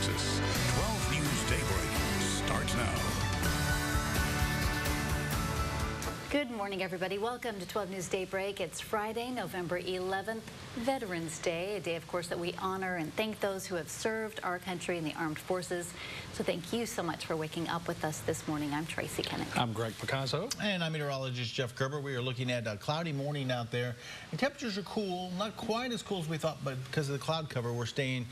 Texas. 12 News Daybreak starts now. Good morning, everybody. Welcome to 12 News Daybreak. It's Friday, November 11th, Veterans Day, a day, of course, that we honor and thank those who have served our country in the armed forces. So thank you so much for waking up with us this morning. I'm Tracy Kennick. I'm Greg Picasso. And I'm meteorologist Jeff Gerber. We are looking at a cloudy morning out there. And temperatures are cool, not quite as cool as we thought, but because of the cloud cover, we're staying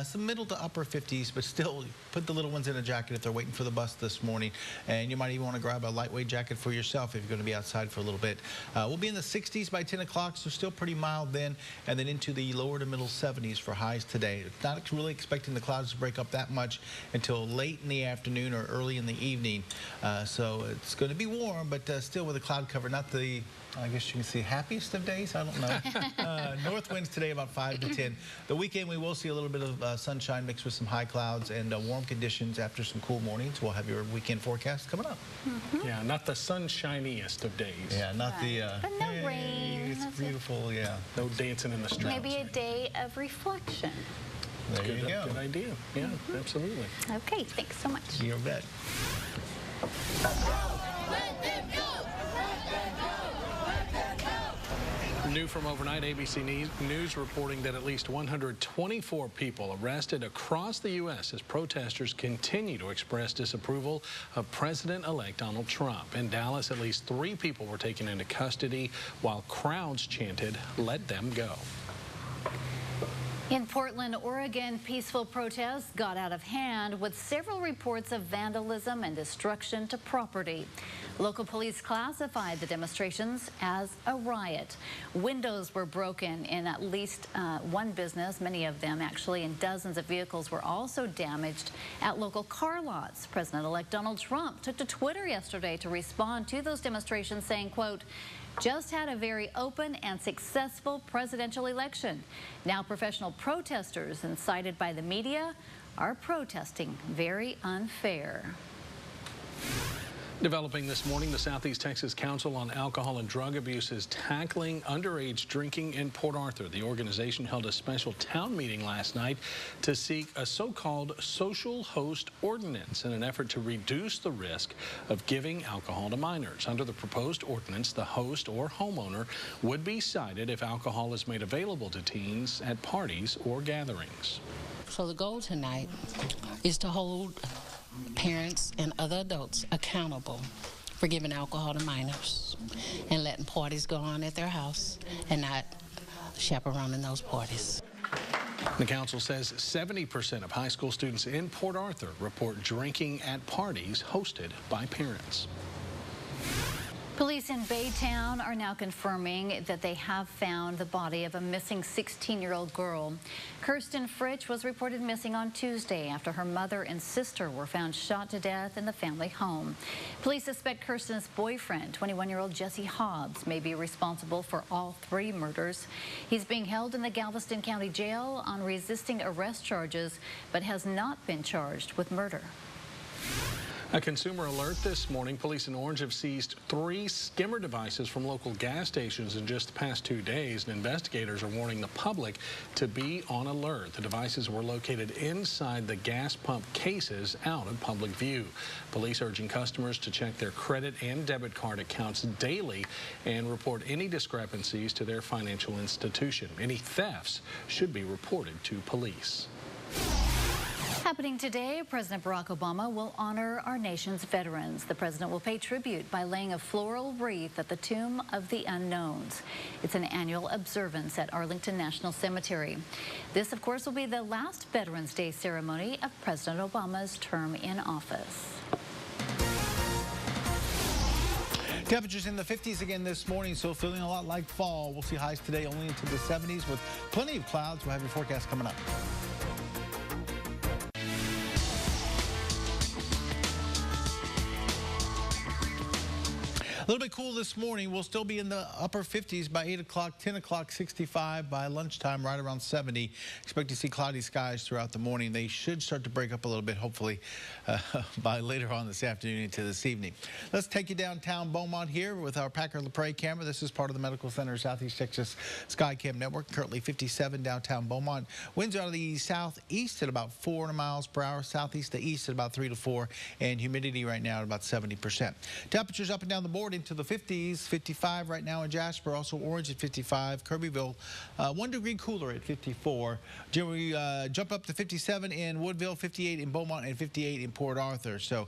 some middle to upper 50s, but still put the little ones in a jacket if they're waiting for the bus this morning. And you might even want to grab a lightweight jacket for yourself if you're going to be outside for a little bit. We'll be in the 60s by 10 o'clock, so still pretty mild then, and then into the lower to middle 70s for highs today. Not really expecting the clouds to break up that much until late in the afternoon or early in the evening. So it's going to be warm, but still with a cloud cover, not the, I guess you can see, happiest of days. I don't know. North winds today about 5 to 10. The weekend we will see a little bit of sunshine mixed with some high clouds and warm conditions after some cool mornings. We'll have your weekend forecast coming up. Yeah, not the sunshiniest of days. Yeah, not the. But no rain. It's beautiful. Yeah. No dancing in the streets. Maybe a day of reflection. There you go. Good idea. Yeah, absolutely. Okay, thanks so much. You bet. New from overnight, ABC News reporting that at least 124 people arrested across the U.S. as protesters continue to express disapproval of President-elect Donald Trump. In Dallas, at least 3 people were taken into custody while crowds chanted, "Let them go." In Portland, Oregon, peaceful protests got out of hand with several reports of vandalism and destruction to property. Local police classified the demonstrations as a riot. Windows were broken in at least one business, many of them actually, and dozens of vehicles were also damaged at local car lots. President-elect Donald Trump took to Twitter yesterday to respond to those demonstrations, saying, quote, "Just had a very open and successful presidential election. Now professional protesters incited by the media are protesting very unfair." Developing this morning, the Southeast Texas Council on Alcohol and Drug Abuse is tackling underage drinking in Port Arthur. The organization held a special town meeting last night to seek a so-called social host ordinance in an effort to reduce the risk of giving alcohol to minors. Under the proposed ordinance, the host or homeowner would be cited if alcohol is made available to teens at parties or gatherings. So the goal tonight is to hold parents and other adults accountable for giving alcohol to minors and letting parties go on at their house and not chaperoning those parties. The council says 70% of high school students in Port Arthur report drinking at parties hosted by parents. Police in Baytown are now confirming that they have found the body of a missing 16-year-old girl. Kirsten Fritsch was reported missing on Tuesday after her mother and sister were found shot to death in the family home. Police suspect Kirsten's boyfriend, 21-year-old Jesse Hobbs, may be responsible for all 3 murders. He's being held in the Galveston County Jail on resisting arrest charges, but has not been charged with murder. A consumer alert this morning. Police in Orange have seized 3 skimmer devices from local gas stations in just the past 2 days, and investigators are warning the public to be on alert. The devices were located inside the gas pump cases out of public view. Police urging customers to check their credit and debit card accounts daily and report any discrepancies to their financial institution. Any thefts should be reported to police. Happening today, President Barack Obama will honor our nation's veterans. The president will pay tribute by laying a floral wreath at the Tomb of the Unknowns. It's an annual observance at Arlington National Cemetery. This, of course, will be the last Veterans Day ceremony of President Obama's term in office. Temperatures in the 50s again this morning, so feeling a lot like fall. We'll see highs today only into the 70s with plenty of clouds. We'll have your forecast coming up. little bit cool this morning. We'll still be in the upper 50s by 8 o'clock, 10 o'clock, 65 by lunchtime, right around 70. Expect to see cloudy skies throughout the morning. They should start to break up a little bit, hopefully, by later on this afternoon into this evening. Let's take you downtown Beaumont here with our Packer LaPrade camera. This is part of the Medical Center Southeast Texas Skycam Network. Currently 57 downtown Beaumont. Winds out of the southeast at about 4 miles per hour, southeast to east at about 3 to 4, and humidity right now at about 70%. Temperatures up and down the board into the 50s, 55 right now in Jasper, also Orange at 55, Kirbyville 1 degree cooler at 54. We jump up to 57 in Woodville, 58 in Beaumont, and 58 in Port Arthur. So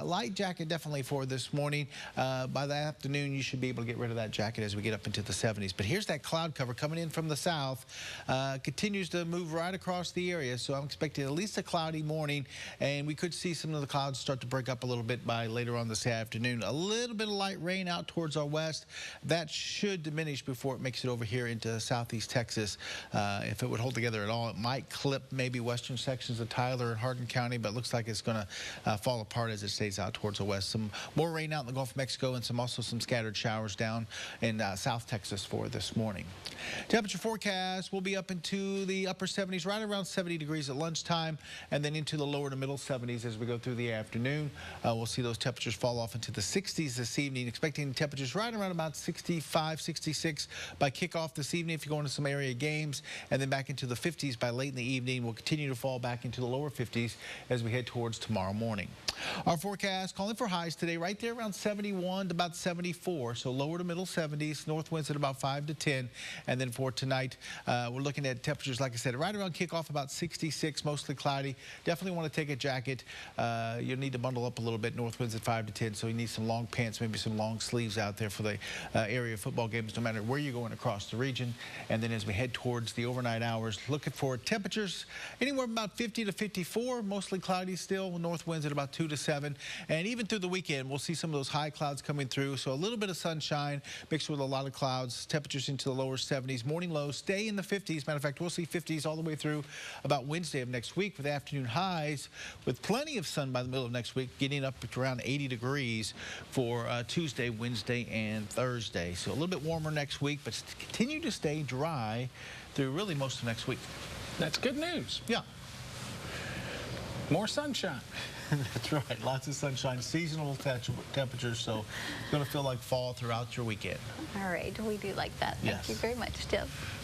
light jacket definitely for this morning. By the afternoon, you should be able to get rid of that jacket as we get up into the 70s. But here's that cloud cover coming in from the south. Continues to move right across the area, so I'm expecting at least a cloudy morning, and we could see some of the clouds start to break up a little bit by later on this afternoon. A little bit of light rain out towards our west. That should diminish before it makes it over here into southeast Texas. If it would hold together at all, it might clip maybe western sections of Tyler and Hardin County, but it looks like it's going to fall apart as it stays out towards the west. Some more rain out in the Gulf of Mexico, and also some scattered showers down in South Texas for this morning. Temperature forecast will be up into the upper 70s, right around 70 degrees at lunchtime, and then into the lower to middle 70s as we go through the afternoon. We'll see those temperatures fall off into the 60s this evening, expecting temperatures right around about 65, 66 by kickoff this evening if you're going to some area games, and then back into the 50s by late in the evening. We'll continue to fall back into the lower 50s as we head towards tomorrow morning. Our forecast calling for highs today right there around 71 to about 74, so lower to middle 70s, north winds at about 5 to 10, and then for tonight we're looking at temperatures, like I said, right around kickoff about 66, mostly cloudy. Definitely want to take a jacket. You'll need to bundle up a little bit. North winds at 5 to 10, so you need some long pants, maybe some long sleeves out there for the area football games, no matter where you're going across the region. And then as we head towards the overnight hours, looking for temperatures anywhere about 50 to 54, mostly cloudy still, north winds at about 2 to 7. And even through the weekend, we'll see some of those high clouds coming through, so a little bit of sunshine mixed with a lot of clouds. Temperatures into the lower 70s. Morning lows stay in the 50s. Matter of fact, we'll see 50s all the way through about Wednesday of next week, with afternoon highs with plenty of sun by the middle of next week, getting up to around 80 degrees for Tuesday, Wednesday, and Thursday. So a little bit warmer next week, but continue to stay dry through really most of next week. That's good news. Yeah. More sunshine. That's right. Lots of sunshine, seasonal temperatures, so it's going to feel like fall throughout your weekend. All right. We do like that. Thank you very much, Jeff.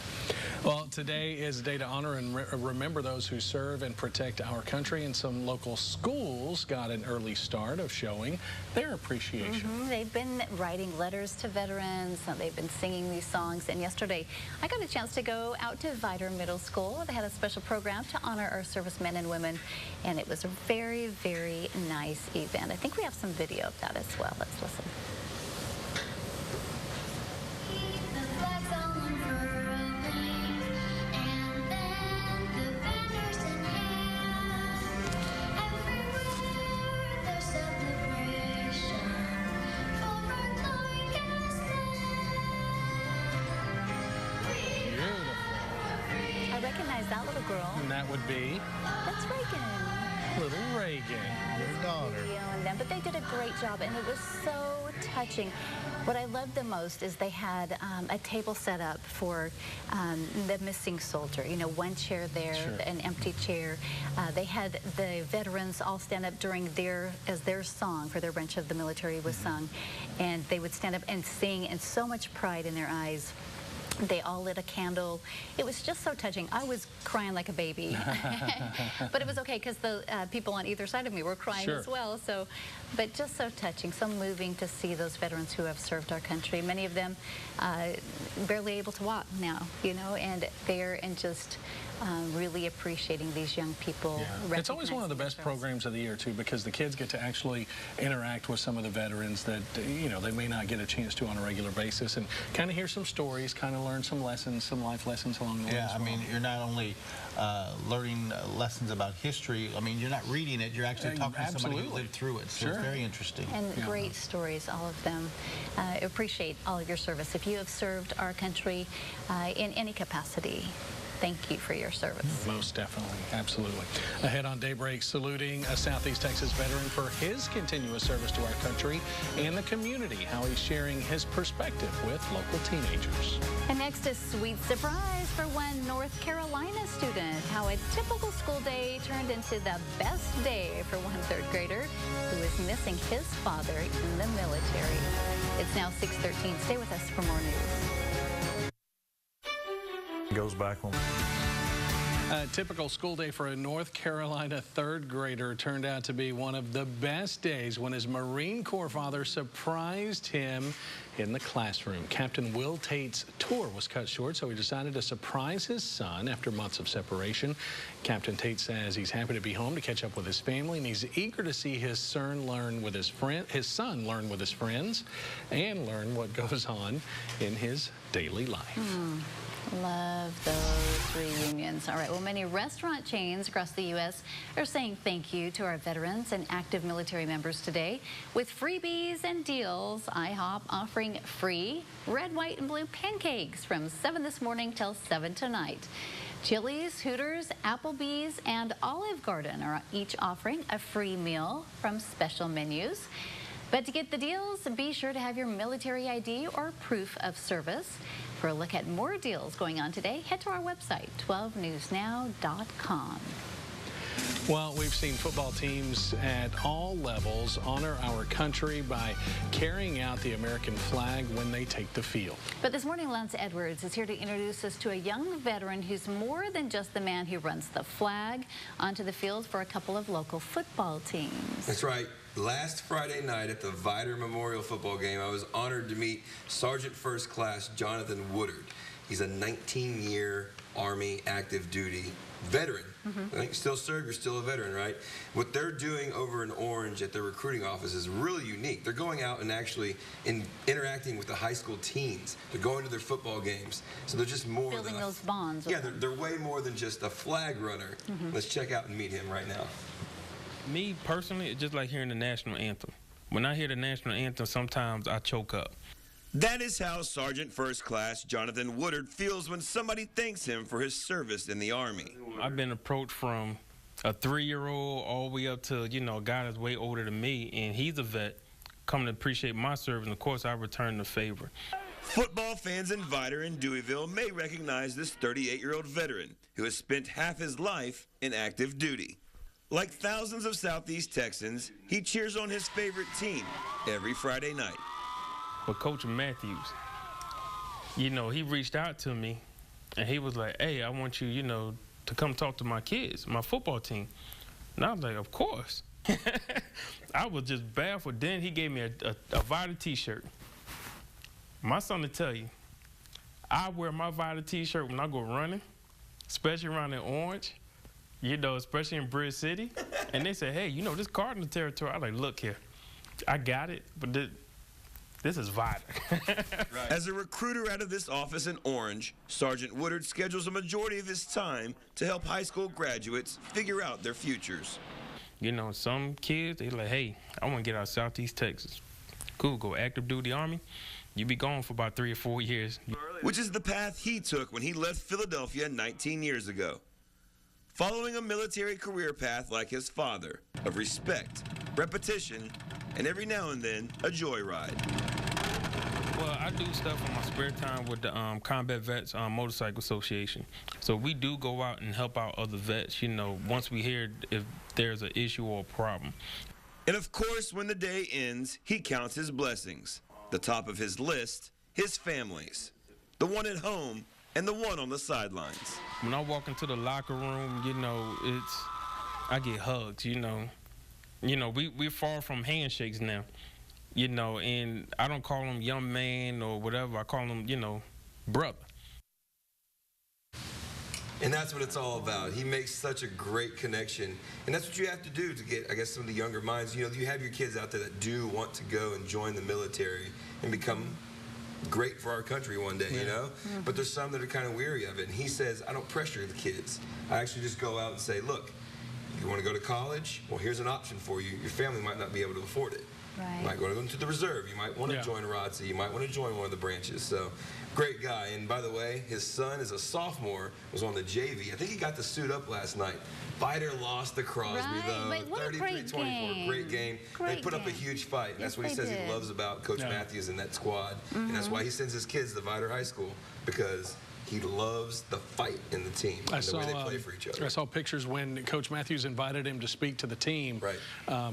Well, today is a day to honor and remember those who serve and protect our country, and some local schools got an early start of showing their appreciation. They've been writing letters to veterans, and they've been singing these songs, and yesterday I got a chance to go out to Viter Middle School. They had a special program to honor our servicemen and women, and it was a very, very nice event. I think we have some video of that as well. Let's listen. Recognize that little girl. And that would be? That's Reagan. Little Reagan. Your daughter. But they did a great job, and it was so touching. What I loved the most is they had a table set up for the missing soldier. You know, one chair there, an empty chair. They had the veterans all stand up during their song for their branch of the military was sung, and they would stand up and sing, and so much pride in their eyes. They all lit a candle. It was just so touching. I was crying like a baby. But it was okay because the people on either side of me were crying as well. So, but just so touching, so moving to see those veterans who have served our country. Many of them barely able to walk now, you know, and they're in just really appreciating these young people. It's always one of the best programs of the year, too, because the kids get to actually interact with some of the veterans that, you know, they may not get a chance to on a regular basis, and kind of hear some stories, kind of learn some lessons, some life lessons along the way. Yeah, I mean, you're not only learning lessons about history. I mean, you're not reading it, you're actually talking to somebody who lived through it, so it's very interesting. And great stories, all of them. Appreciate all of your service. If you have served our country in any capacity, Thank you for your service. Most definitely. Absolutely. Ahead on Daybreak, saluting a Southeast Texas veteran for his continuous service to our country and the community, how he's sharing his perspective with local teenagers. And next, a sweet surprise for one North Carolina student, how a typical school day turned into the best day for one third grader who is missing his father in the military. It's now 6:13. Stay with us for more news. Goes back on. A typical school day for a North Carolina third grader turned out to be one of the best days when his Marine Corps father surprised him in the classroom. Captain Will Tate's tour was cut short, so he decided to surprise his son after months of separation. Captain Tate says he's happy to be home to catch up with his family, and he's eager to see his son learn with his friends and learn what goes on in his daily life. Love those reunions. All right, well, many restaurant chains across the U.S. are saying thank you to our veterans and active military members today with freebies and deals. IHOP offering free red, white, and blue pancakes from 7 this morning till 7 tonight. Chili's, Hooters, Applebee's, and Olive Garden are each offering a free meal from special menus. But to get the deals, be sure to have your military ID or proof of service. For a look at more deals going on today, head to our website, 12newsnow.com. Well, we've seen football teams at all levels honor our country by carrying out the American flag when they take the field. But this morning, Lance Edwards is here to introduce us to a young veteran who's more than just the man who runs the flag onto the field for a couple of local football teams. That's right. Last Friday night at the Vidor Memorial football game, I was honored to meet Sergeant First Class Jonathan Woodard. He's a 19-year Army active duty veteran. I think you still serve, you're still a veteran, right? What they're doing over in Orange at their recruiting office is really unique. They're going out and actually interacting with the high school teens. They're going to their football games. So they're just more Building than those bonds. Yeah, they're way more than just a flag runner. Let's check out and meet him right now. Me, personally, it's just like hearing the national anthem. When I hear the national anthem, sometimes I choke up. That is how Sergeant First Class Jonathan Woodard feels when somebody thanks him for his service in the Army. I've been approached from a 3-year-old all the way up to, a guy that's way older than me, and he's a vet, come to appreciate my service, and of course I return the favor. Football fans in Vidor and Deweyville may recognize this 38-year-old veteran who has spent half his life in active duty. Like thousands of Southeast Texans, he cheers on his favorite team every Friday night. But Coach Matthews, he reached out to me, and he was like, hey, I want you, to come talk to my kids, my football team. And I was like, of course. I was just baffled. Then he gave me a Vidor T-shirt. My son will tell you, I wear my Vidor T-shirt when I go running, especially around in Orange. Especially in Bridge City. And they say, hey, this Cardinal territory. I'm like, look here, I got it, but this is Vidor. Right. As a recruiter out of this office in Orange, Sergeant Woodard schedules a majority of his time to help high school graduates figure out their futures. Some kids, they like, hey, I want to get out of Southeast Texas. Cool, go active duty Army. You be gone for about 3 or 4 years. Which is the path he took when he left Philadelphia 19 years ago. Following a military career path like his father, of respect, repetition, and every now and then, a joyride. Well, I do stuff in my spare time with the Combat Vets Motorcycle Association. So we do go out and help out other vets, once we hear if there's an issue or a problem. And of course, when the day ends, he counts his blessings. The top of his list, his families. The one at home and the one on the sidelines. When I walk into the locker room, I get hugs, we're far from handshakes now, and I don't call him young man or whatever. I call him, brother. And that's what it's all about. He makes such a great connection. And that's what you have to do to get, I guess, some of the younger minds. You have your kids out there that do want to go and join the military and become great for our country one day, But there's some that are kind of weary of it. And he says, I don't pressure the kids. I actually just go out and say, look, you want to go to college? Well, here's an option for you. Your family might not be able to afford it. Right. You might go to the reserve. You might want to join ROTC. You might want to join one of the branches. So, great guy. And by the way, his son is a sophomore, was on the JV. I think he got to suit up last night. Fighter lost to Crosby, though. 33-24. Great game. They put up a huge fight. And that's what he says he loves about Coach Matthews and that squad. And that's why he sends his kids to Vider High School, because he loves the fight in the team and the way they play for each other. I saw pictures when Coach Matthews invited him to speak to the team. Right.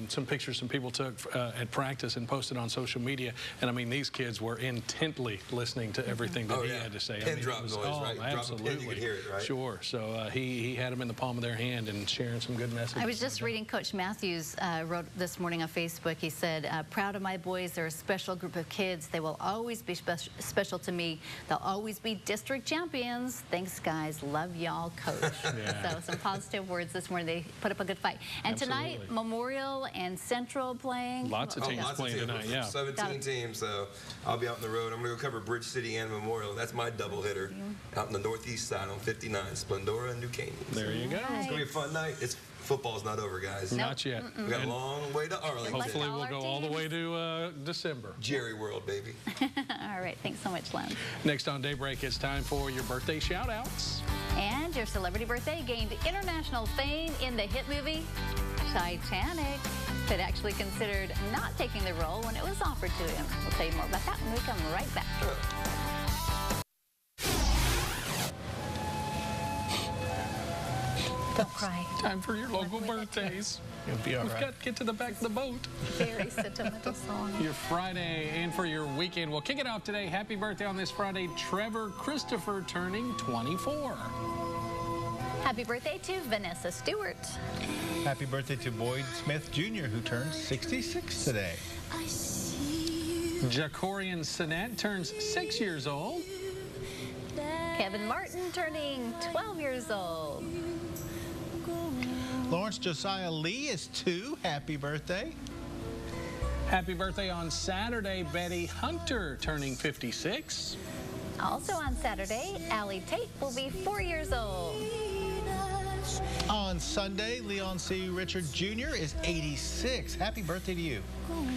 Some pictures some people took at practice and posted on social media. And I mean, these kids were intently listening to everything that he had to say. Pin drop noise, right? Absolutely. Drop a pin, you could hear it, right? Sure. So he had them in the palm of their hand and sharing some good messages. I was just reading Coach Matthews wrote this morning on Facebook. He said, proud of my boys. They're a special group of kids. They will always be special to me. They'll always be district champions. Thanks, guys. Love y'all, Coach. So some positive words this morning. They put up a good fight. And tonight, Memorial and Central playing. Lots of teams playing tonight, 17 teams, so I'll be out on the road. I'm going to go cover Bridge City and Memorial. That's my double hitter out in the northeast side on 59, Splendora and New Caney. There you go. It's going to be a fun night. Football's not over, guys. Not yet. We got a long way to Arlington. Hopefully we'll go all the way to December. Jerry World, baby. All right. Thanks so much, Len. Next on Daybreak, it's time for your birthday shout-outs. And your celebrity birthday gained international fame in the hit movie Titanic. Pitt actually considered not taking the role when it was offered to him. We'll tell you more about that when we come right back. Don't cry. Time for your local birthdays. You'll be all right. We've got to get to the back of the boat. Very sentimental song. Your Friday and for your weekend. We'll kick it off today. Happy birthday on this Friday, Trevor Christopher, turning 24. Happy birthday to Vanessa Stewart. Happy birthday to Boyd Smith Jr., who turns 66 today. Jacorian Sinet turns 6 years old. Kevin Martin turning 12 years old. Lawrence Josiah Lee is 2. Happy birthday. Happy birthday on Saturday, Betty Hunter, turning 56. Also on Saturday, Allie Tate will be 4 years old. On Sunday, Leon C. Richard Jr. is 86. Happy birthday to you.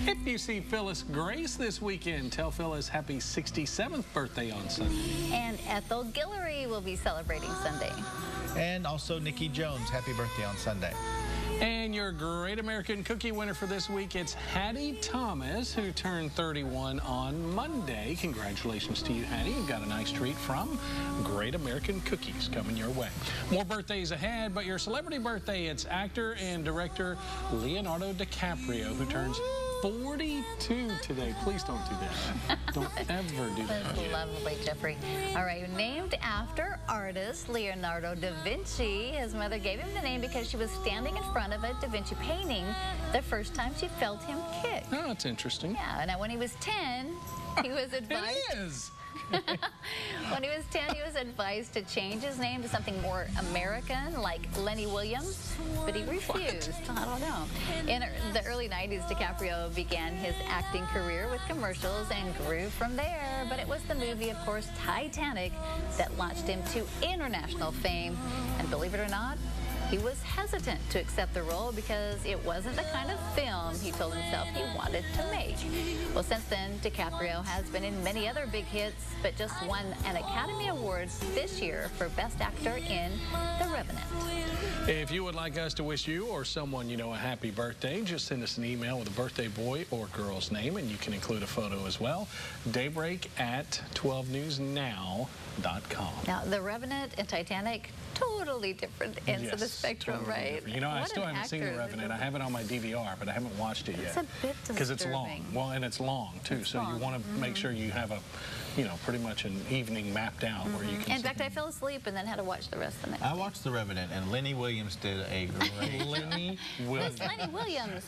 If you see Phyllis Grace this weekend, tell Phyllis happy 67th birthday on Sunday. And Ethel Guillory will be celebrating Sunday. And also Nikki Jones. Happy birthday on Sunday. And your Great American Cookie winner for this week, it's Hattie Thomas, who turned 31 on Monday. Congratulations to you, Hattie. You've got a nice treat from Great American Cookies coming your way. More birthdays ahead, but your celebrity birthday, it's actor and director Leonardo DiCaprio, who turns 42 today. Please don't do that. Don't ever do that. That's lovely, Jeffrey. All right, named after artist Leonardo da Vinci. His mother gave him the name because she was standing in front of a Da Vinci painting the first time she felt him kick. Oh, that's interesting. Yeah, now when he was 10, he was advised... It is. When he was 10, he was advised to change his name to something more American, like Lenny Williams, but he refused. I don't know. In the early 90s, DiCaprio began his acting career with commercials and grew from there, but it was the movie, of course, Titanic, that launched him to international fame. And believe it or not, he was hesitant to accept the role because it wasn't the kind of film he told himself he wanted to make. Well, since then, DiCaprio has been in many other big hits, but just won an Academy Award this year for Best Actor in The Revenant. If you would like us to wish you or someone you know a happy birthday, just send us an email with a birthday boy or girl's name, and you can include a photo as well. Daybreak at 12newsnow.com. Now, The Revenant and Titanic, totally different ends of the spectrum, totally right? Different. You know, I still haven't seen The Revenant. I have it on my DVR, but I haven't watched it yet. It's a bit disturbing. Because it's long. Well, and it's long, too. So you want to make sure you have a, you know, pretty much an evening mapped out where you can... In fact, I fell asleep and then had to watch the rest of the night. I watched The Revenant, and Lenny Williams did a great Lenny Williams. Who's Lenny Williams?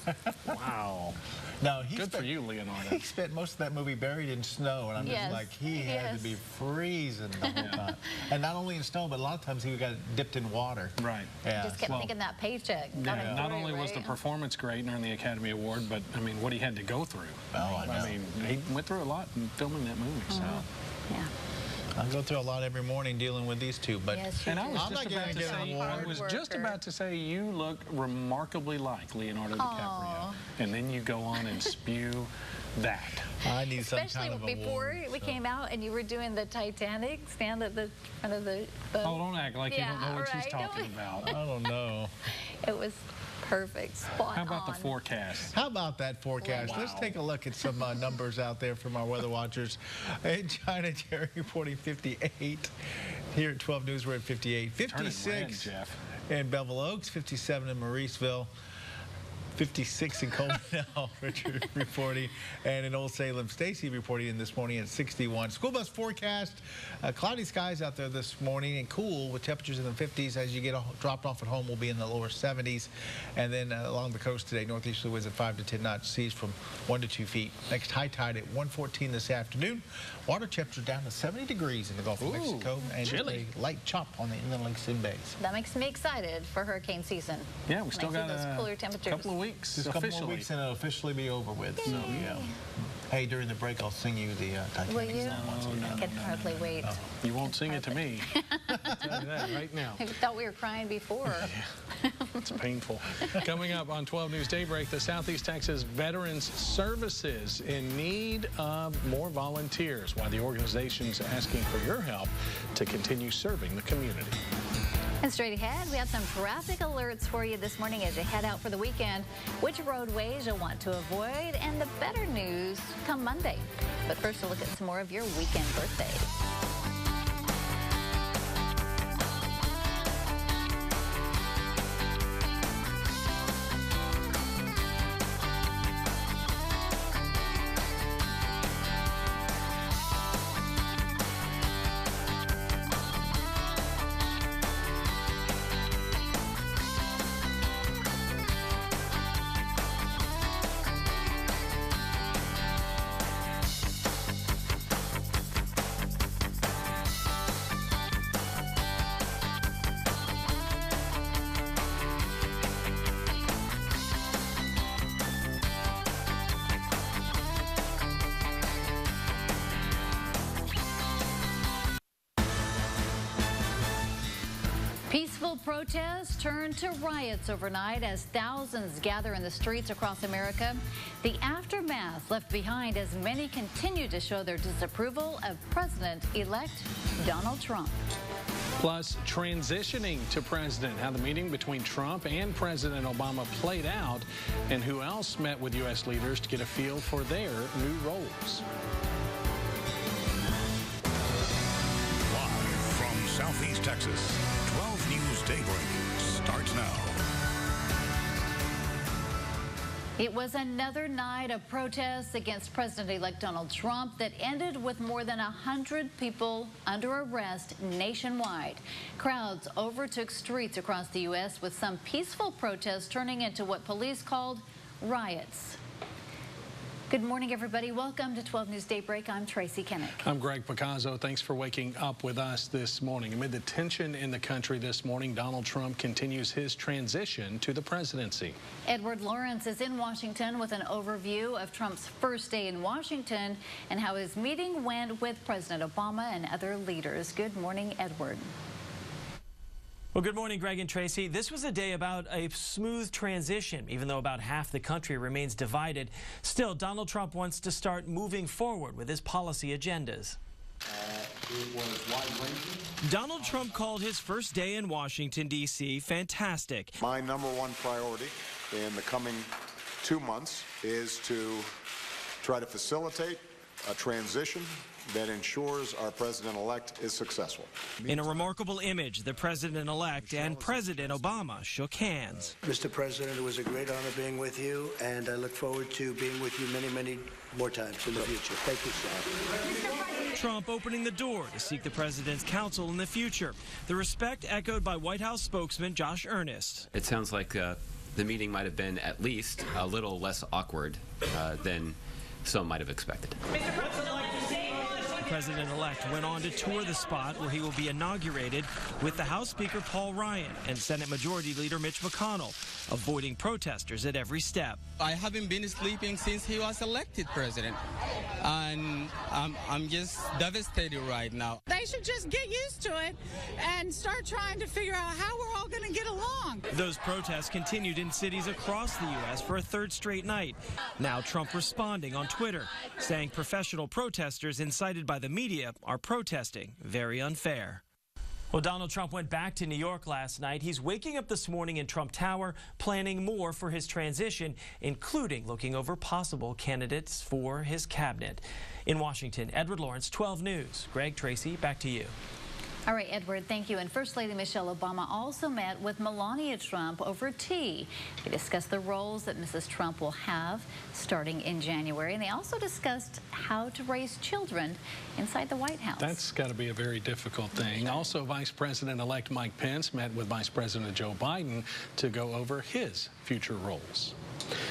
Wow. No, Good for you, Leonardo. He spent most of that movie buried in snow, and I'm just like, he had to be freezing the whole time. And not only in snow, but a lot of times he got dipped in water. Right. Yeah. Just kept thinking that paycheck. Yeah, not only was the performance great and earned the Academy Award, but, I mean, what he had to go through. Oh, I know. I mean, he went through a lot in filming that movie, so... Yeah. I go through a lot every morning dealing with these two, but Yes, you And I do. was I'm just not about gonna to get say, an award. I was just about to say you look remarkably like Leonardo DiCaprio, and then you go on and spew that. I need some Especially kind of before award, we so. came out and you were doing the Titanic stand at the front of the boat. Oh, don't act like you don't know what she's right. talking about. I don't know. It was perfect, spot How about the on. forecast? How about that forecast? Wow. Let's take a look at some numbers out there from our weather watchers. In China, Jerry reporting 58. Here at 12 News, we're at 58. Turning red, 56 Jeff. in Bevel Oaks, 57 in Mauriceville. 56 in Coleman, Richard reporting, and in Old Salem, Stacy reporting in this morning at 61. School bus forecast, cloudy skies out there this morning and cool with temperatures in the 50s. As you get dropped off at home, we'll be in the lower 70s. And then along the coast today, northeasterly winds at 5 to 10 knots, seas from 1 to 2 feet. Next high tide at 1:14 this afternoon. Water temperature down to 70 degrees in the Gulf of Mexico, and chilly. a light chop on the inland lakes and bays. That makes me excited for hurricane season. Yeah, we When still I see got those cooler a temperatures. couple of weeks Just a couple officially. more weeks and it'll officially be over with. So yeah. Hey, during the break, I'll sing you the Titanic Will you? song. I can hardly wait. You won't sing it to me. I'll tell you that right now. I thought we were crying before. It's painful. Coming up on 12 News Daybreak, the Southeast Texas Veterans Services in need of more volunteers, while the organization's asking for your help to continue serving the community. And straight ahead, we have some traffic alerts for you this morning as you head out for the weekend, which roadways you'll want to avoid, and the better news come Monday. But first, a look at some more of your weekend birthdays. Peaceful protests turned to riots overnight as thousands gather in the streets across America. The aftermath left behind as many continue to show their disapproval of President-elect Donald Trump. Plus, transitioning to president, how the meeting between Trump and President Obama played out, and who else met with U.S. leaders to get a feel for their new roles. Live from Southeast Texas, 12 News Daybreak starts now. It was another night of protests against President-elect Donald Trump that ended with more than 100 people under arrest nationwide. Crowds overtook streets across the U.S. with some peaceful protests turning into what police called riots. Good morning, everybody. Welcome to 12 News Daybreak. I'm Tracy Kennick. I'm Greg Picasso. Thanks for waking up with us this morning. Amid the tension in the country this morning, Donald Trump continues his transition to the presidency. Edward Lawrence is in Washington with an overview of Trump's first day in Washington and how his meeting went with President Obama and other leaders. Good morning, Edward. Well, good morning, Greg and Tracy. This was a day about a smooth transition, even though about half the country remains divided. Still, Donald Trump wants to start moving forward with his policy agendas. It was wide-ranging. Donald Trump called his first day in Washington, D.C. fantastic. My number one priority in the coming 2 months is to try to facilitate a transition that ensures our president-elect is successful. In a remarkable image, the president-elect and President Obama shook hands. Mr. President, it was a great honor being with you, and I look forward to being with you many, many more times in the future. Thank you, sir. Trump opening the door to seek the president's counsel in the future. The respect echoed by White House spokesman Josh Earnest. It sounds like the meeting might have been at least a little less awkward than some might have expected. the president-elect went on to tour the spot where he will be inaugurated with the House Speaker Paul Ryan and Senate Majority Leader Mitch McConnell, avoiding protesters at every step. I haven't been sleeping since he was elected president, and I'm just devastated right now. They should just get used to it and start trying to figure out how we're all going to get along. Those protests continued in cities across the U.S. for a third straight night. Now Trump responding on Twitter, saying professional protesters incited by the media are protesting very unfair. Well, Donald Trump went back to New York last night. He's waking up this morning in Trump Tower, planning more for his transition, including looking over possible candidates for his cabinet. In Washington, Edward Lawrence, 12 News. Greg, Tracy, back to you. All right, Edward, thank you. And First Lady Michelle Obama also met with Melania Trump over tea. They discussed the roles that Mrs. Trump will have starting in January, and they also discussed how to raise children inside the White House. That's got to be a very difficult thing. Also, Vice President-elect Mike Pence met with Vice President Joe Biden to go over his future roles.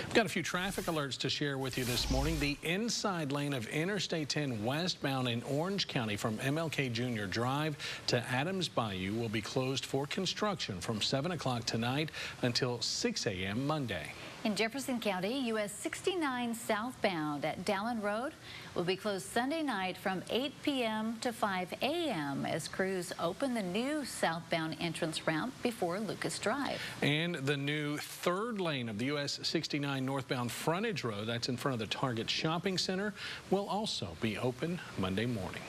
We've got a few traffic alerts to share with you this morning. The inside lane of Interstate 10 westbound in Orange County from MLK Jr. Drive to Adams Bayou will be closed for construction from 7 o'clock tonight until 6 a.m. Monday. In Jefferson County, US 69 southbound at Dallin Road will be closed Sunday night from 8 p.m. to 5 a.m. as crews open the new southbound entrance ramp before Lucas Drive. And the new third lane of the US 69 northbound frontage road, that's in front of the Target Shopping Center, will also be open Monday morning.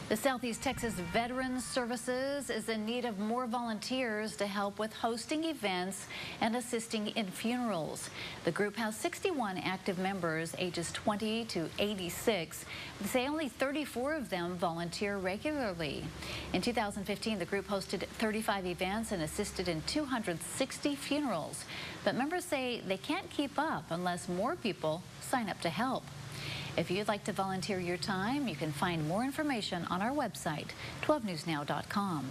The Southeast Texas Veterans Services is in need of more volunteers to help with hosting events and assisting in funerals. The group has 61 active members ages 20 to 86. They say only 34 of them volunteer regularly. In 2015, the group hosted 35 events and assisted in 260 funerals. But members say they can't keep up unless more people sign up to help. If you'd like to volunteer your time, you can find more information on our website, 12newsnow.com.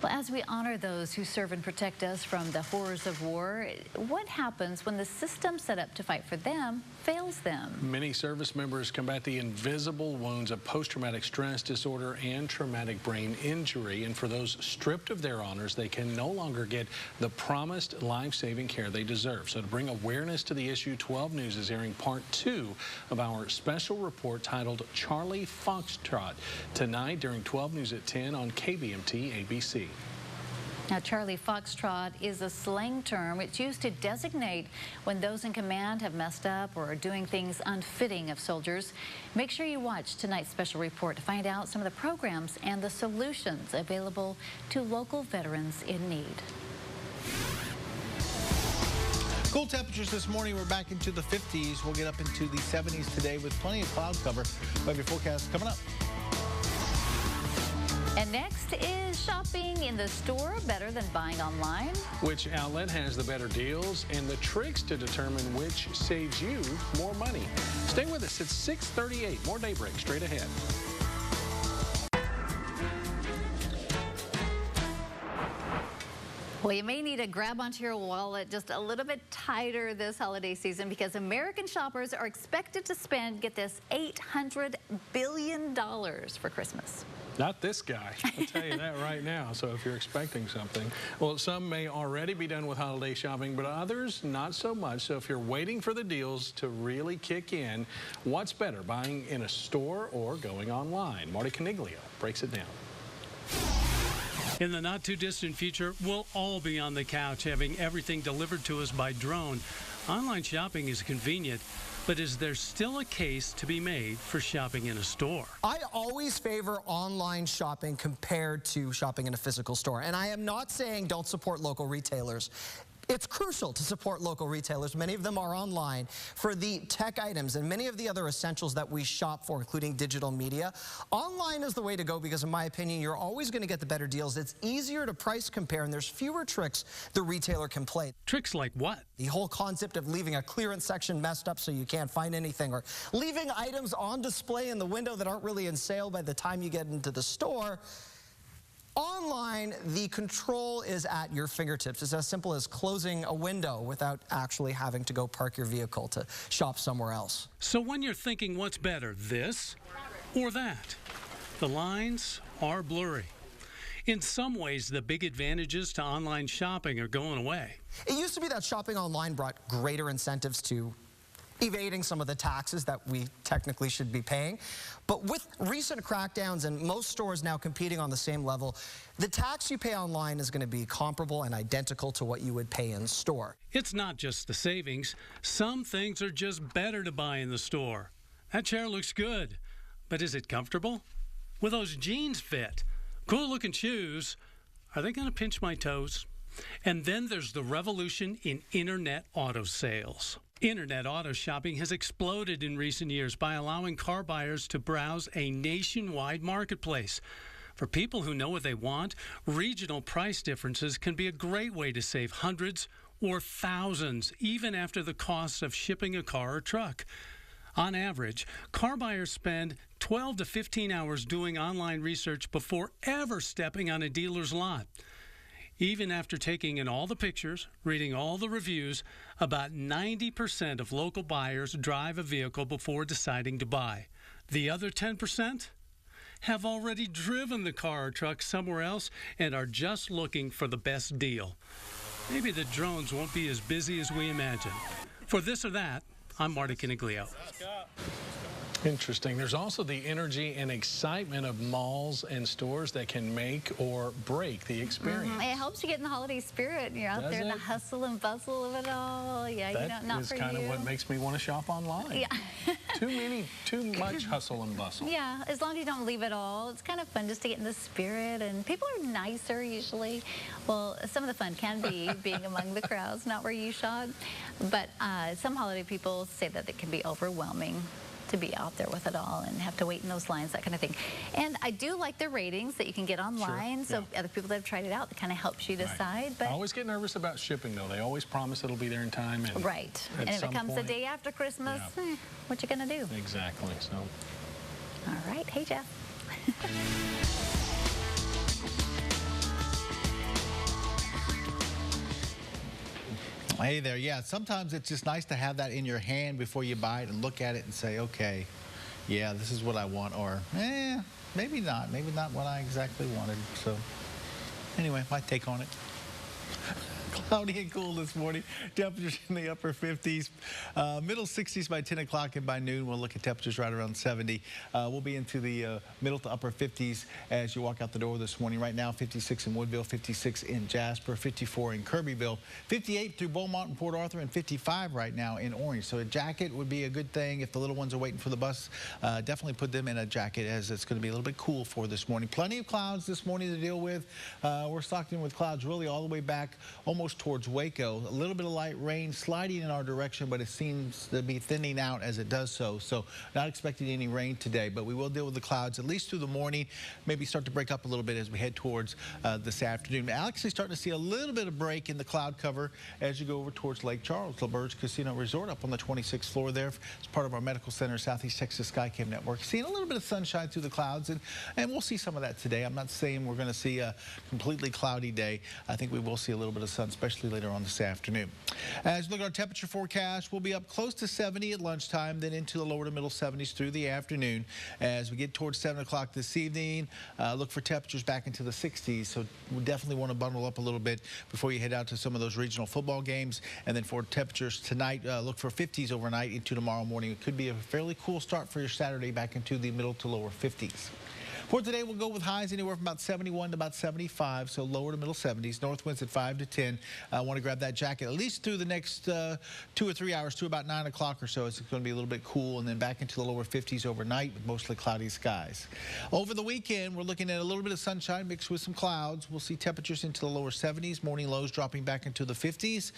Well, as we honor those who serve and protect us from the horrors of war, what happens when the system set up to fight for them fails them? Many service members combat the invisible wounds of post-traumatic stress disorder and traumatic brain injury. And for those stripped of their honors, they can no longer get the promised life-saving care they deserve. So to bring awareness to the issue, 12 News is airing part 2 of our special report titled Charlie Foxtrot tonight during 12 News at 10 on KBMT ABC. Now, Charlie Foxtrot is a slang term. It's used to designate when those in command have messed up or are doing things unfitting of soldiers. Make sure you watch tonight's special report to find out some of the programs and the solutions available to local veterans in need. Cool temperatures this morning. We're back into the 50s. We'll get up into the 70s today with plenty of cloud cover. We'll have your forecast coming up. And next is shopping in the store better than buying online? Which outlet has the better deals and the tricks to determine which saves you more money. Stay with us. It's 6:38. More Daybreak straight ahead. Well, you may need to grab onto your wallet just a little bit tighter this holiday season because American shoppers are expected to spend, get this, $800 billion for Christmas. Not this guy. I'll tell you that right now. So if you're expecting something. Well, some may already be done with holiday shopping, but others not so much. So if you're waiting for the deals to really kick in, what's better, buying in a store or going online? Marty Caniglio breaks it down. In the not-too-distant future, we'll all be on the couch having everything delivered to us by drone. Online shopping is convenient, but is there still a case to be made for shopping in a store? I always favor online shopping compared to shopping in a physical store. And I am not saying don't support local retailers. It's crucial to support local retailers. Many of them are online for the tech items and many of the other essentials that we shop for, including digital media. Online is the way to go because, in my opinion, you're always going to get the better deals. It's easier to price compare, and there's fewer tricks the retailer can play. Tricks like what? The whole concept of leaving a clearance section messed up so you can't find anything, or leaving items on display in the window that aren't really in sale by the time you get into the store. Online, the control is at your fingertips. It's as simple as closing a window without actually having to go park your vehicle to shop somewhere else. So when you're thinking what's better, this or that, the lines are blurry. In some ways, the big advantages to online shopping are going away. It used to be that shopping online brought greater incentives to evading some of the taxes that we technically should be paying. But with recent crackdowns and most stores now competing on the same level, the tax you pay online is going to be comparable and identical to what you would pay in store. It's not just the savings. Some things are just better to buy in the store. That chair looks good, but is it comfortable? Will those jeans fit? Cool-looking shoes, are they going to pinch my toes? And then there's the revolution in internet auto sales. Internet auto shopping has exploded in recent years by allowing car buyers to browse a nationwide marketplace. For people who know what they want, regional price differences can be a great way to save hundreds or thousands, even after the costs of shipping a car or truck. On average, car buyers spend 12 to 15 hours doing online research before ever stepping on a dealer's lot. Even after taking in all the pictures, reading all the reviews, about 90% of local buyers drive a vehicle before deciding to buy. The other 10% have already driven the car or truck somewhere else and are just looking for the best deal. Maybe the drones won't be as busy as we imagine. For This or That, I'm Marty Caniglio. Interesting. There's also the energy and excitement of malls and stores that can make or break the experience. It helps you get in the holiday spirit. You're out there in the hustle and bustle of it all. Yeah, that not for you. That is kind of what makes me want to shop online. Yeah. Too much hustle and bustle. Yeah, as long as you don't leave it all. It's kind of fun just to get in the spirit, and people are nicer usually. Well, some of the fun can be being among the crowds, not where you shop. But some holiday people say that it can be overwhelming to be out there with it all and have to wait in those lines, that kind of thing. And I do like the ratings that you can get online, so other people that have tried it out, it kind of helps you decide. But I always get nervous about shipping, though. They always promise it'll be there in time. And right. And if it comes the day after Christmas, what you gonna do? Exactly. So. All right. Hey, Jeff. Hey there. Yeah, sometimes it's just nice to have that in your hand before you buy it and look at it and say, okay, yeah, this is what I want, or maybe not. Maybe not what I exactly wanted. So anyway, my take on it. Cloudy and cool this morning. Temperatures in the upper 50s. Middle 60s by 10 o'clock, and by noon we'll look at temperatures right around 70. We'll be into the middle to upper 50s as you walk out the door this morning. Right now, 56 in Woodville, 56 in Jasper, 54 in Kirbyville, 58 through Beaumont and Port Arthur, and 55 right now in Orange. So a jacket would be a good thing if the little ones are waiting for the bus. Definitely put them in a jacket, as it's going to be a little bit cool for this morning. Plenty of clouds this morning to deal with. We're stocked in with clouds really all the way back almost towards Waco. A little bit of light rain sliding in our direction, but it seems to be thinning out as it does so. So not expecting any rain today, but we will deal with the clouds at least through the morning. Maybe start to break up a little bit as we head towards this afternoon. Alex is starting to see a little bit of break in the cloud cover as you go over towards Lake Charles, LaBerge Casino Resort, up on the 26th floor there. It's part of our Medical Center Southeast Texas Skycam network. Seeing a little bit of sunshine through the clouds, and we'll see some of that today. I'm not saying we're going to see a completely cloudy day. I think we will see a little bit of sun, especially later on this afternoon. As we look at our temperature forecast, we'll be up close to 70 at lunchtime, then into the lower to middle 70s through the afternoon. As we get towards 7 o'clock this evening, look for temperatures back into the 60s. So we definitely want to bundle up a little bit before you head out to some of those regional football games. And then for temperatures tonight, look for 50s overnight into tomorrow morning. It could be a fairly cool start for your Saturday back into the middle to lower 50s. For today, we'll go with highs anywhere from about 71 to about 75, so lower to middle 70s. North winds at 5 to 10. I want to grab that jacket at least through the next 2 or 3 hours to about 9 o'clock or so. It's going to be a little bit cool, and then back into the lower 50s overnight with mostly cloudy skies. Over the weekend, we're looking at a little bit of sunshine mixed with some clouds. We'll see temperatures into the lower 70s, morning lows dropping back into the 50s.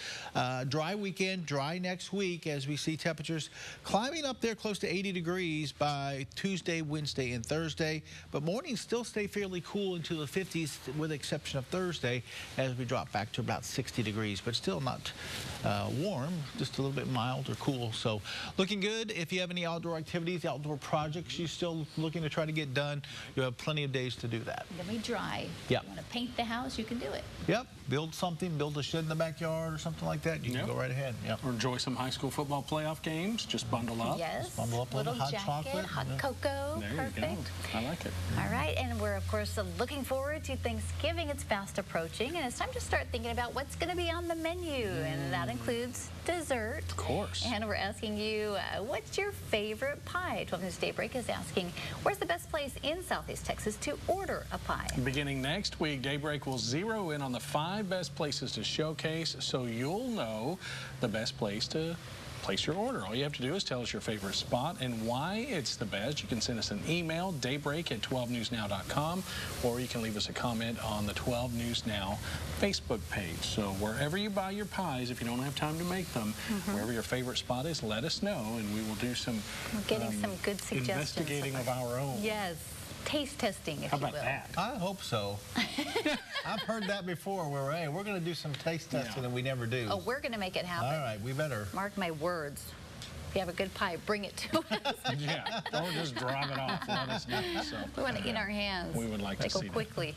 Dry weekend, dry next week as we see temperatures climbing up there close to 80 degrees by Tuesday, Wednesday, and Thursday. But But mornings still stay fairly cool into the 50s with the exception of Thursday as we drop back to about 60 degrees, but still not warm, just a little bit mild or cool. So looking good. If you have any outdoor activities, outdoor projects you're still looking to try to get done, you have plenty of days to do that. It's gonna be dry. Yep. You want to paint the house, you can do it. Yep. Build something, build a shed in the backyard or something like that. You can go right ahead. Yep. Or enjoy some high school football playoff games. Just bundle up. Yes. Just bundle up a little hot jacket, chocolate. hot cocoa. There Perfect. you go. I like it. All right, and we're of course looking forward to Thanksgiving. It's fast approaching, and it's time to start thinking about what's going to be on the menu, and that includes dessert. Of course. And we're asking you, what's your favorite pie? 12 News Daybreak is asking, where's the best place in Southeast Texas to order a pie? Beginning next week, Daybreak will zero in on the 5 best places to showcase, so you'll know the best place to place your order. All you have to do is tell us your favorite spot and why it's the best. You can send us an email, daybreak@12newsnow.com, or you can leave us a comment on the 12 News Now Facebook page. So wherever you buy your pies, if you don't have time to make them, wherever your favorite spot is, let us know, and we will do some We're getting some good suggestions. investigating of our own. Yes. Taste testing, if How you about will. that? I hope so. I've heard that before where, hey, we're going to do some taste testing and we never do. Oh, we're going to make it happen. All right, we better. Mark my words. If you have a good pie, bring it to us. Yeah, or just drive it off. Let us know. So, We want it in our hands. we would like to They go see that. quickly.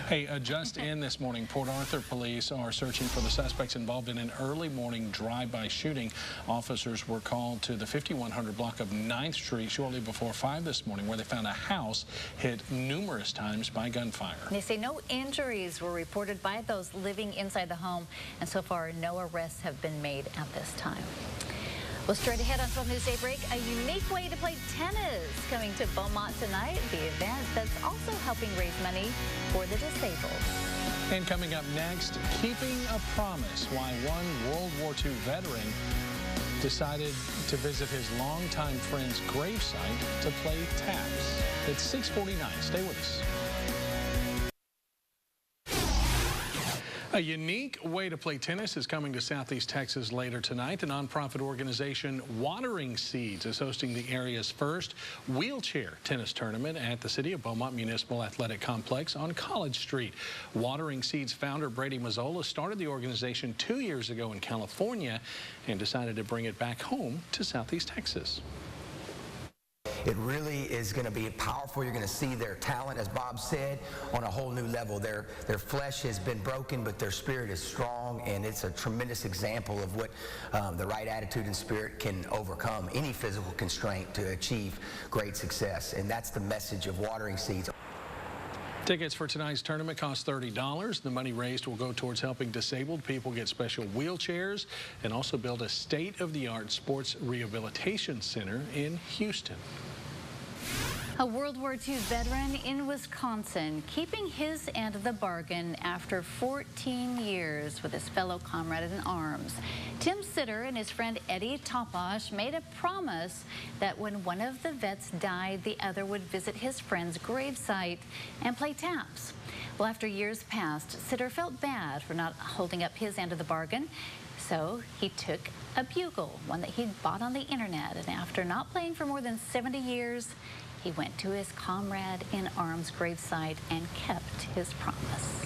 Hey, just in this morning, Port Arthur police are searching for the suspects involved in an early morning drive-by shooting. Officers were called to the 5100 block of 9th Street shortly before 5 this morning, where they found a house hit numerous times by gunfire. They say no injuries were reported by those living inside the home, and so far no arrests have been made at this time. Well, straight ahead on 12 News Daybreak, a unique way to play tennis coming to Beaumont tonight. The event that's also helping raise money for the disabled. And coming up next, keeping a promise, why one World War II veteran decided to visit his longtime friend's gravesite to play taps. It's 6:49. Stay with us. A unique way to play tennis is coming to Southeast Texas later tonight. The nonprofit organization Watering Seeds is hosting the area's first wheelchair tennis tournament at the City of Beaumont Municipal Athletic Complex on College Street. Watering Seeds founder Brady Mazzola started the organization 2 years ago in California and decided to bring it back home to Southeast Texas. It really is going to be powerful. You're going to see their talent, as Bob said, on a whole new level. Their flesh has been broken, but their spirit is strong, and it's a tremendous example of what the right attitude and spirit can overcome any physical constraint to achieve great success. And that's the message of Watering Seeds. Tickets for tonight's tournament cost $30. The money raised will go towards helping disabled people get special wheelchairs and also build a state-of-the-art sports rehabilitation center in Houston. A World War II veteran in Wisconsin keeping his end of the bargain after 14 years with his fellow comrade in arms. Tim Sitter and his friend Eddie Toposh made a promise that when one of the vets died, the other would visit his friend's gravesite and play taps. Well, after years passed, Sitter felt bad for not holding up his end of the bargain. So he took a bugle, one that he'd bought on the internet, and after not playing for more than 70 years, he went to his comrade in arms gravesite and kept his promise.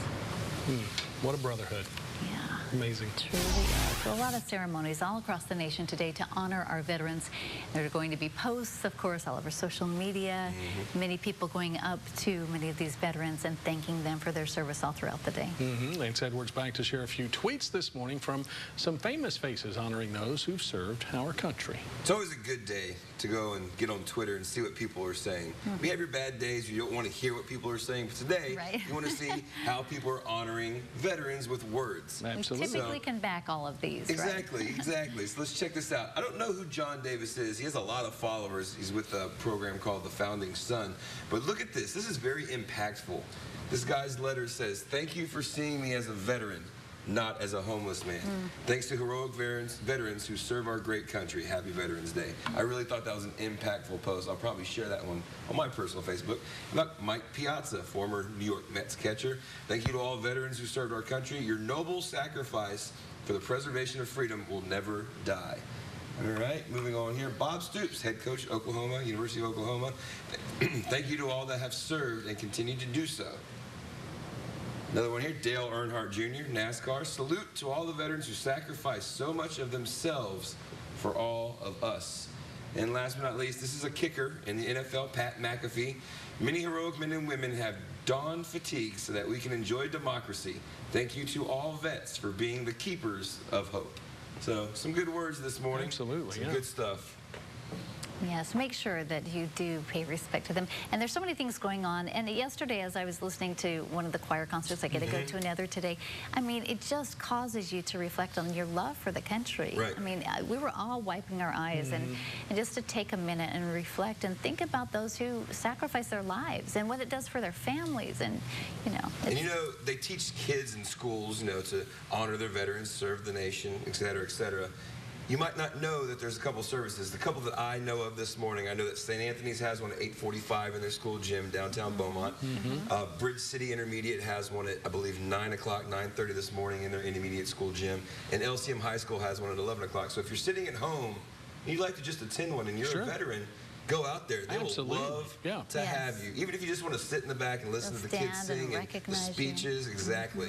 What a brotherhood. Yeah. Amazing. Truly is. Well, a lot of ceremonies all across the nation today to honor our veterans. There are going to be posts, of course, all over social media. Many people going up to many of these veterans and thanking them for their service all throughout the day. Lance Edwards back to share a few tweets this morning from some famous faces honoring those who've served our country. It's always a good day to go and get on Twitter and see what people are saying. We have your bad days, you don't want to hear what people are saying, but today you want to see how people are honoring veterans with words. Absolutely. We typically can back all of these, Exactly, exactly. So let's check this out. I don't know who John Davis is. He has a lot of followers. He's with a program called The Founding Son. But look at this. This is very impactful. This guy's letter says, "Thank you for seeing me as a veteran, not as a homeless man. Thanks to heroic veterans who serve our great country. Happy Veterans Day." I really thought that was an impactful post. I'll probably share that one on my personal Facebook. About Mike Piazza, former New York Mets catcher. "Thank you to all veterans who served our country. Your noble sacrifice for the preservation of freedom will never die." All right, moving on here. Bob Stoops, head coach, Oklahoma, University of Oklahoma. Thank you to all that have served and continue to do so. Another one here, Dale Earnhardt Jr., NASCAR. Salute to all the veterans who sacrificed so much of themselves for all of us. And last but not least, this is a kicker in the NFL, Pat McAfee. Many heroic men and women have donned fatigue so that we can enjoy democracy. Thank you to all vets for being the keepers of hope. So some good words this morning. Absolutely, some good stuff. Yes, make sure that you do pay respect to them. And there's so many things going on. And yesterday, as I was listening to one of the choir concerts, I get to go to another today. I mean, it just causes you to reflect on your love for the country. Right. I mean, we were all wiping our eyes. And just to take a minute and reflect and think about those who sacrifice their lives and what it does for their families. And, you know. And, you know, they teach kids in schools, you know, to honor their veterans, serve the nation, et cetera, et cetera. You might not know that there's a couple services. The couple that I know of this morning, I know that St. Anthony's has one at 8:45 in their school gym, downtown Beaumont. Bridge City Intermediate has one at, I believe, 9 o'clock, 9:30 this morning in their intermediate school gym. And LCM High School has one at 11 o'clock. So if you're sitting at home and you'd like to just attend one and you're a veteran, go out there. They will love to have you. Even if you just want to sit in the back and listen to the kids sing and the speeches. Exactly.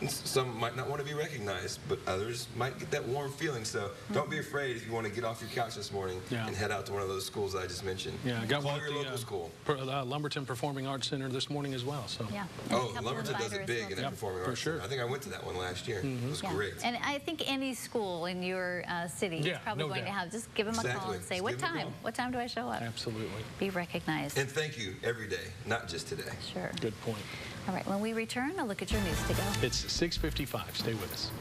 And some might not want to be recognized, but others might get that warm feeling. So don't be afraid if you want to get off your couch this morning and head out to one of those schools that I just mentioned. Yeah, I got one at your local school. Lumberton Performing Arts Center this morning as well. So. Oh, Lumberton does it big in that Performing Arts Center. I think I went to that one last year. It was great. And I think any school in your city is probably going to have, just give them a call and say, what time? What time do I show up? Absolutely. Be recognized. And thank you every day, not just today. Sure. Good point. All right, when we return, a look at your news to go. It's 6:55. Stay with us.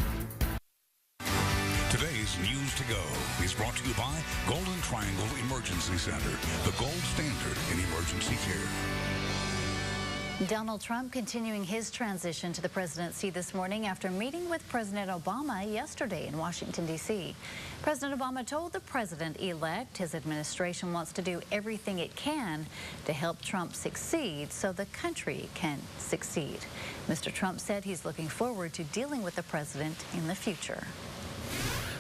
Today's News to Go is brought to you by Golden Triangle Emergency Center, the gold standard in emergency care. Donald Trump continuing his transition to the presidency this morning after meeting with President Obama yesterday in Washington, D.C. President Obama told the president-elect his administration wants to do everything it can to help Trump succeed so the country can succeed. Mr. Trump said he's looking forward to dealing with the president in the future.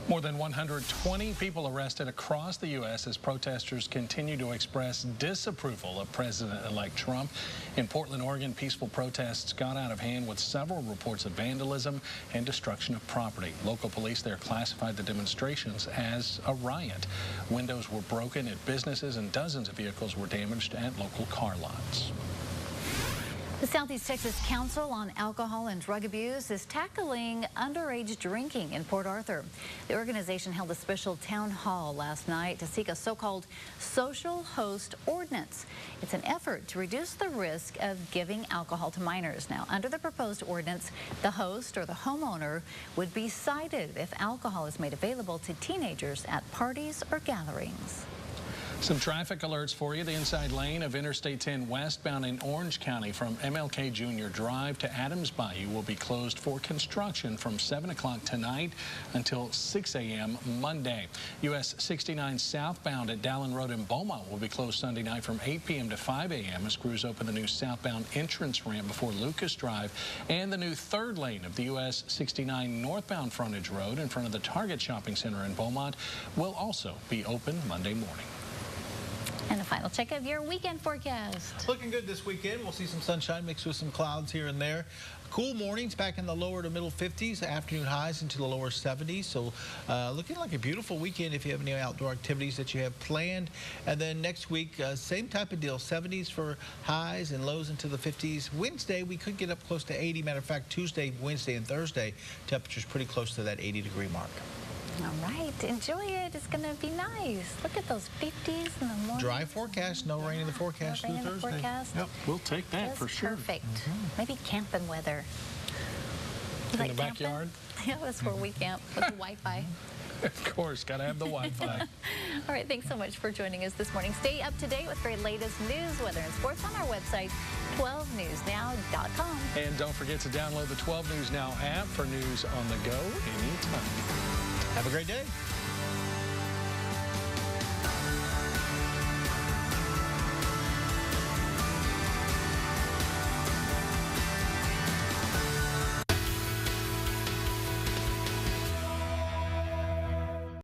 More than 120 people arrested across the U.S. as protesters continue to express disapproval of President-elect Trump. In Portland, Oregon, peaceful protests got out of hand with several reports of vandalism and destruction of property. Local police there classified the demonstrations as a riot. Windows were broken at businesses and dozens of vehicles were damaged at local car lots. The Southeast Texas Council on Alcohol and Drug Abuse is tackling underage drinking in Port Arthur. The organization held a special town hall last night to seek a so-called social host ordinance. It's an effort to reduce the risk of giving alcohol to minors. Now, under the proposed ordinance, the host or the homeowner would be cited if alcohol is made available to teenagers at parties or gatherings. Some traffic alerts for you. The inside lane of Interstate 10 westbound in Orange County from MLK Jr. Drive to Adams Bayou will be closed for construction from 7 o'clock tonight until 6 a.m. Monday. US 69 southbound at Dallin Road in Beaumont will be closed Sunday night from 8 p.m. to 5 a.m. as crews open the new southbound entrance ramp before Lucas Drive, and the new third lane of the US 69 northbound frontage road in front of the Target Shopping Center in Beaumont will also be open Monday morning. And a final check of your weekend forecast. Looking good this weekend. We'll see some sunshine mixed with some clouds here and there. Cool mornings back in the lower to middle 50s, afternoon highs into the lower 70s. So looking like a beautiful weekend if you have any outdoor activities that you have planned. And then next week, same type of deal, 70s for highs and lows into the 50s. Wednesday, we could get up close to 80. Matter of fact, Tuesday, Wednesday, and Thursday, temperatures pretty close to that 80-degree mark. All right, enjoy it. It's going to be nice. Look at those 50s in the morning. Dry forecast, no rain in the forecast no rain in the forecast. Yep, we'll take that Just for sure. Perfect. Maybe camping weather. In the backyard? Yeah, that's where we camp with the Wi-Fi. Of course, got to have the Wi-Fi. All right, thanks so much for joining us this morning. Stay up to date with very latest news, weather, and sports on our website, 12newsnow.com. And don't forget to download the 12 News Now app for news on the go anytime. Have a great day.